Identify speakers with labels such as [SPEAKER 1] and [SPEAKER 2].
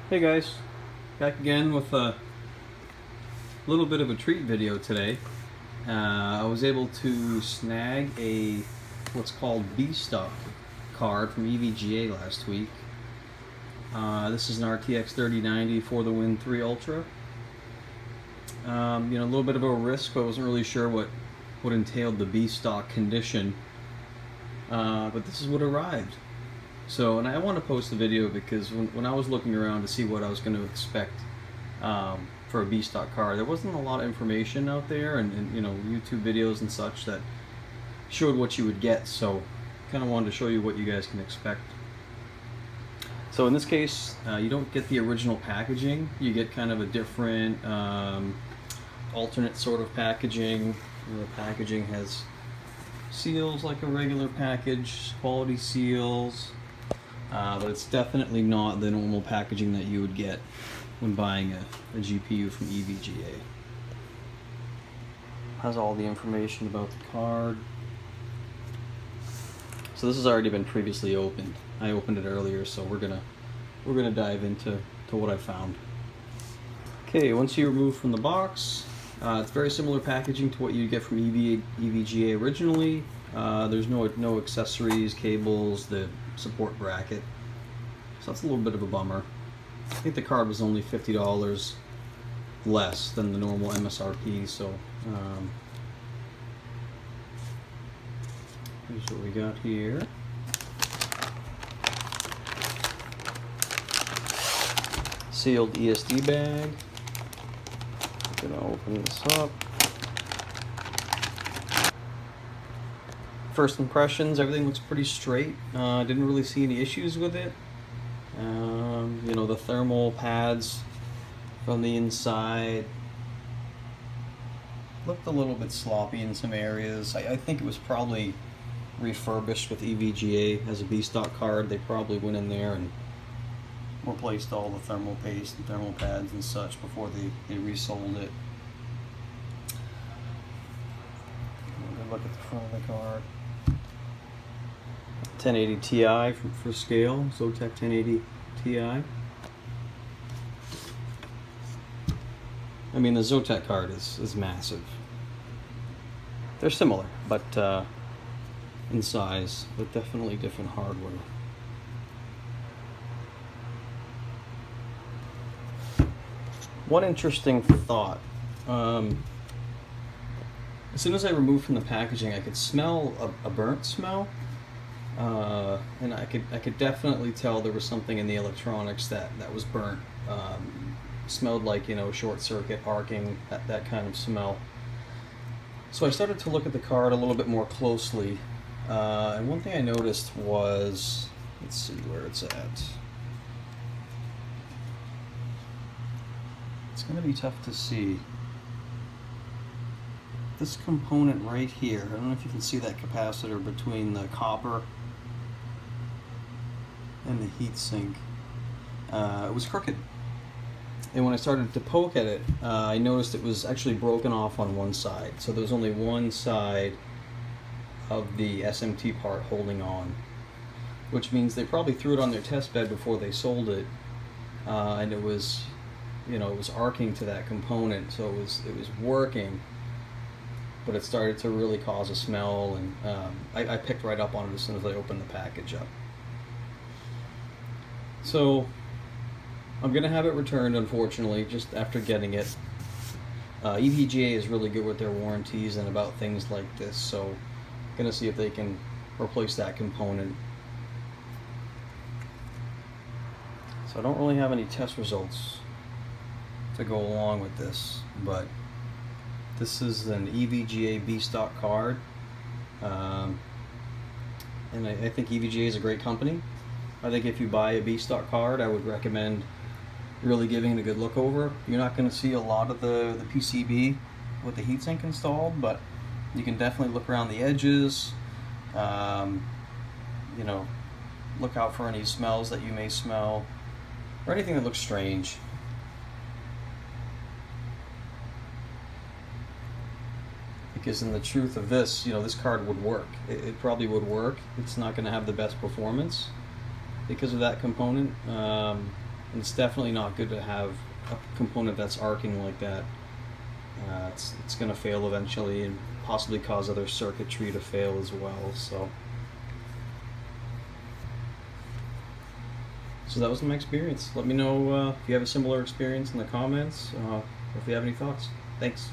[SPEAKER 1] Hey guys, back again with a little bit of a treat video today. I was able to snag a what's called B-stock card from EVGA last week. This is an RTX 3090 for the FTW3 Ultra. A little bit of a risk, but I wasn't really sure what entailed the B-stock condition. But this is what arrived. So, and I want to post the video because when I was looking around to see what I was going to expect for a B-stock car, there wasn't a lot of information out there, and YouTube videos and such that showed what you would get. So, kind of wanted to show you what you guys can expect. So in this case, you don't get the original packaging. You get kind of a different, alternate sort of packaging. The packaging has seals like a regular package, quality seals. But it's definitely not the normal packaging that you would get when buying a GPU from EVGA. Has all the information about the card. So this has already been previously opened. I opened it earlier, so we're gonna dive into what I found. Okay, once you remove from the box, it's very similar packaging to what you get from EVGA originally. There's no accessories, cables, the support bracket, so that's a little bit of a bummer. I think the card was only $50 less than the normal MSRP, so here's what we got here. Sealed ESD bag. I'm gonna open this up. First impressions, everything looks pretty straight. Didn't really see any issues with it. The thermal pads from the inside looked a little bit sloppy in some areas. I think it was probably refurbished with EVGA as a B-stock card. They probably went in there and replaced all the thermal paste and thermal pads and such before they resold it. Good look at the front of the card. 1080 Ti for scale, Zotac 1080 Ti. I mean, the Zotac card is massive. They're similar, but in size, but definitely different hardware. One interesting thought. As soon as I removed from the packaging, I could smell a burnt smell. And I could definitely tell there was something in the electronics that was burnt. Smelled like, short circuit, arcing, that kind of smell. So I started to look at the card a little bit more closely. And one thing I noticed was, let's see where it's at. It's going to be tough to see. This component right here, I don't know if you can see that capacitor between the copper and the heatsink. It was crooked. And when I started to poke at it, I noticed it was actually broken off on one side. So there was only one side of the SMT part holding on, which means they probably threw it on their test bed before they sold it, and it was, it was arcing to that component, so it was working, but it started to really cause a smell, and I picked right up on it as soon as I opened the package up. So I'm gonna have it returned, unfortunately, just after getting it. EVGA is really good with their warranties and about things like this, so gonna see if they can replace that component. So I don't really have any test results to go along with this, but this is an EVGA B-stock card, and I think EVGA is a great company. I think if you buy a B-stock card, I would recommend really giving it a good look over. You're not going to see a lot of the PCB with the heatsink installed, but you can definitely look around the edges, look out for any smells that you may smell, or anything that looks strange. Because in the truth of this, this card would work. It probably would work. It's not going to have the best performance because of that component. And it's definitely not good to have a component that's arcing like that. It's going to fail eventually and possibly cause other circuitry to fail as well. So that was my experience. Let me know if you have a similar experience in the comments, or if you have any thoughts. Thanks.